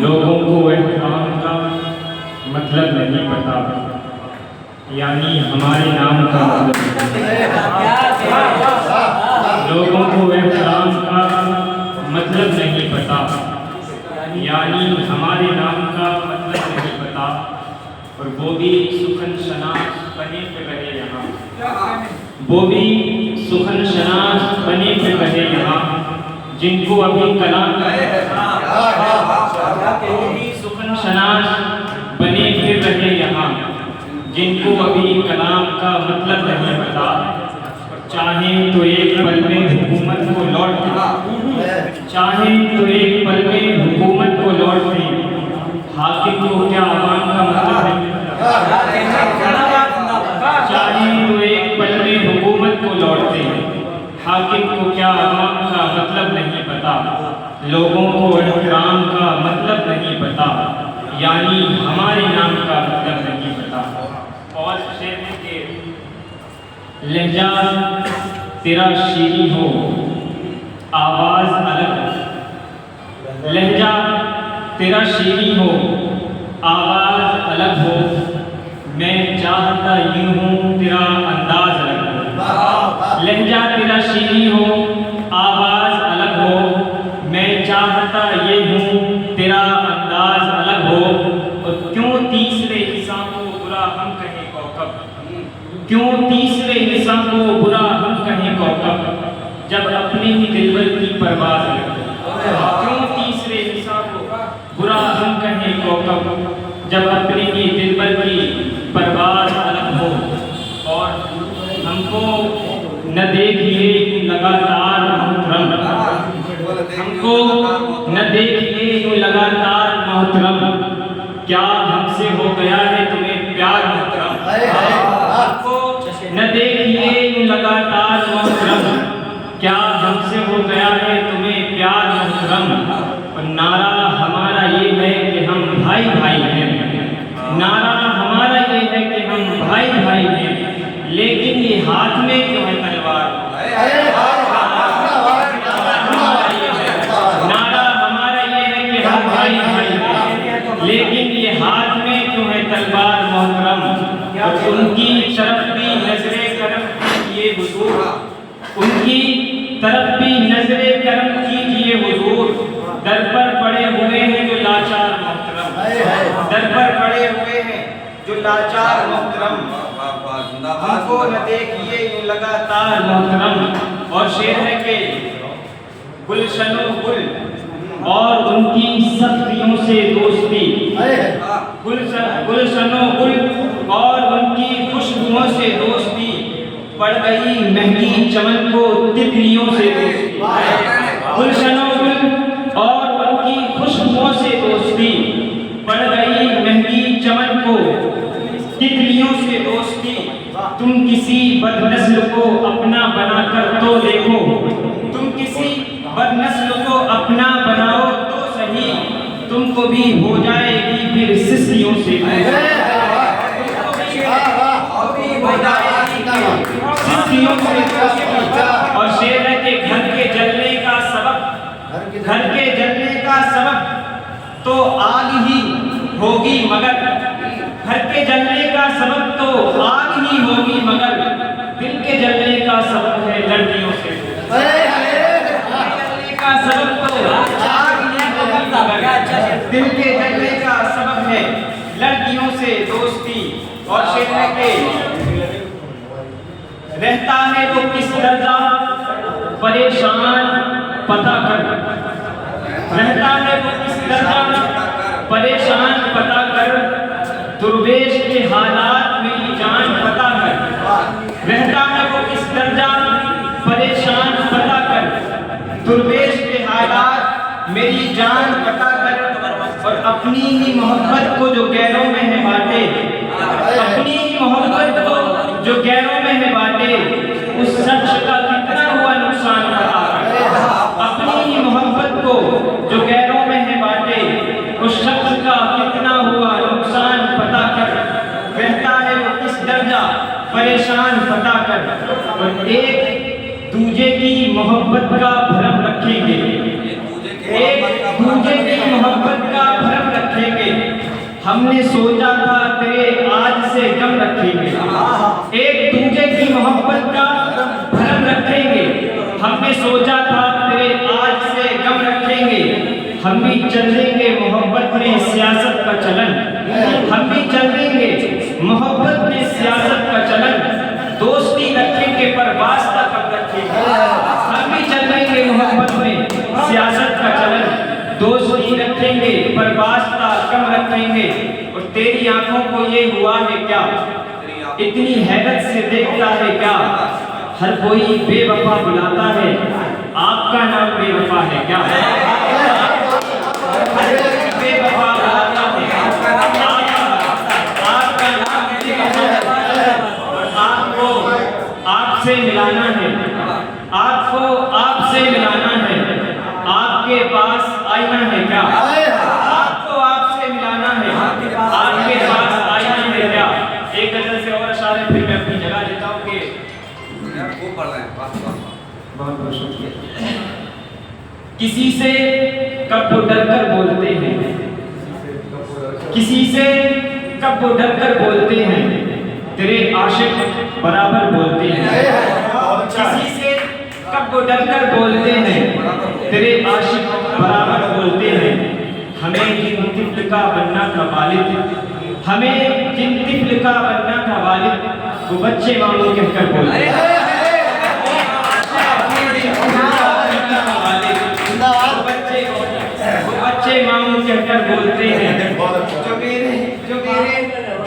लोगों को एहतराम का मतलब नहीं पता, यानी हमारे नाम का मतलब। लोगों को एहतराम का मतलब नहीं पता, यानी हमारे नाम का मतलब नहीं पता, और वो भी सुखन शनास बने पे रहे यहाँ। वो भी सुखन शनास बने पे रहे यहाँ, जिनको अभी कलाम सुखन शनास बने फिर रहे यहाँ, जिनको अभी कलाम का मतलब नहीं पता। चाहे तो एक पल में हुकूमत को लौट दें, चाहे तो एक पल में हुकूमत को लौट दें, हाकिम को क्या आवाम का मतलब नहीं पता। चाहे तो एक पल में हुकूमत को लौट दें, हाकिम को क्या आवाम का मतलब नहीं पता। लोगों को एहतराम का मतलब नहीं पता, यानी हमारे नाम का मतलब नहीं पता। और शेर के लहजा तेरा शीरी हो, आवाज अलग। लहजा तेरा शीरी हो, आवाज अलग हो, मैं चाहता यूं हूँ तेरा अंदाज अलग हो। लहजा तेरा शीरी हो, आवाज अलग हो, मैं चाहता ये हूँ तेरा अंदाज अलग हो। और क्यों तीसरे इंसान को बुरा हम कहें कौकब, क्यों तीसरे इंसान को बुरा हम कहें कौकब, जब अपने ही दिलबर की परवाज अलग हो। क्यों तीसरे इंसान को बुरा हम कहें कौकब, जब अपने ही दिलबर की परवाज अलग हो। और हमको न देखिए लगातार मोहतरम, हमको न देखिए यूं लगातार मोहतरम, क्या हमसे हो गया है तुम्हें प्यार मोहतरम। हमको न देखिए यूं लगातार मोहतरम, क्या हमसे हो गया है तुम्हें प्यार मोहतरम। और नारा हमारा ये है कि हम भाई भाई हैं, नारा हमारा ये है कि हम भाई भाई हैं, लेकिन ये हाथ में क्यों है तलवार। नारा हमारा ये है कि हम भाई भाई हैं, लेकिन ये हाथ में क्यों है तलवार मोहतरम। और उनकी तरफ भी नजरे करम कीजिए हुजूर, उनकी तरफ भी नजरे करम कीजिए हुजूर, दर पर पड़े हुए हैं जो लाचार मोहतरम, दर पर पड़े हुए हैं जो लाचार मोहतरम, हमको न देखिए यूं लगातार मोहतरम। और शेर है कि गुलशनो गुल और उनकी सख्तियों से दोस्ती, गुलशनो गुल और उनकी खुशबुओं से दोस्ती, पड़ गई महंगी चमन को तितलियों से दोस्ती। गुलशनो गुल और उनकी खुशबुओं से दोस्ती, पड़ गई महंगी चमन को तितलियों से दोस्ती। तुम किसी बदनस्ल को अपना बनाकर तो देखो, तुम किसी बदनस्ल को अपना बनाओ तो सही, तुमको भी हो जाएगी फिर सिस्लियों से सिस्लियों से। और शेर है कि घर के जलने का सबब, घर के जलने का सबब तो आग ही होगी, मगर घर के जलने का सबब तो आग ही होगी, मगर दिल के जलने का सबब है लड़कियों से। जलने का सबब तो आग ही होगी, मगर दिल के जलने का सबब है लड़कियों से दोस्ती। और शेर के रहता है वो किस दर्जा परेशान पता कर, रहता है वो किस दर्जा परेशान पता कर, दुर्वेश के हालात मेरी जान पता कर। रहता है वो किस दर्जा परेशान पता कर, दुर्वेश के हालात मेरी जान पता कर। और अपनी ही मोहब्बत को जो गैरों में है बांटे, अपनी ही मोहब्बत को जो गैरों में है बांटे, उस शख्स का कितना हुआ नुकसान पता कर। अपनी ही मोहब्बत को जो गैरों में है बांटे, उस शख्स का कितना हुआ नुकसान पता कर। रहता है वो किस दर्जा परेशान पता कर। और एक दूजे की मोहब्बत का भरम रखेंगे, एक दूजे की मोहब्बत का भरम हमने सोचा था तेरे आज से गम रखेंगे, एक दूजे की मोहब्बत का भरम रखेंगे। हमने सोचा था तेरे आज से गम रखेंगे, हम भी चल देंगे मोहब्बत में सियासत का चलन, हम भी चल देंगे मोहब्बत में सियासत का चलन। दोस्ती रखेंगे पर वास्ता कब रखेंगे, हम भी चल देंगे मोहब्बत में सियासत का चलन। दोस्ती रखेंगे पर वास्ता कम रखेंगे। और तेरी आंखों को ये हुआ है क्या, इतनी हैरत से देखता है क्या, हर कोई बेवफा बुलाता है, आपका नाम बेवफा है क्या। बेवफा बुलाता है, आपका नाम बेवफा है। आपको आपसे मिलाना है, आपको आपसे मिलाना है, आपके पास आईना है क्या, आपको आपसे मिलाना है, आपके पास आईना है क्या। एक गजल से और अशारे फिर मैं अपनी जगह लेता हूँ कि वो पढ़ रहे हैं बहुत बहुत शुक्रिया। किसी से कब वो डर कर बोलते हैं, किसी से कब वो डर कर बोलते हैं, तेरे आशिक बराबर बोलते हैं। किसी से कब वो डर कर बोलते हैं, तेरे आशिक बराबर बोलते हैं। हमें जिन तिफ्ल का बनना था वालिद, हमें जिन तिफ्ल का बनना था वालिद, वो बच्चे मामू कहकर बोलते हैं। बच्चे मामू कहकर बोलते हैं। जो मेरे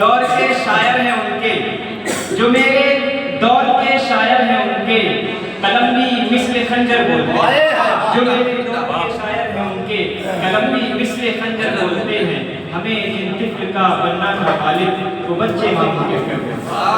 दौर के शायर हैं उनके, जो मेरे दौर के शायर हैं उनके, कलम भी मिस्ल खंजर बोलते हैं। जो मेरे दौर के शायर हैं उनके, कलम भी मिस्ल खंजर बोलते हैं। हमें जिन तिफ्ल का बनना था वालिद, वो बच्चे मामू कहकर बोलते हैं।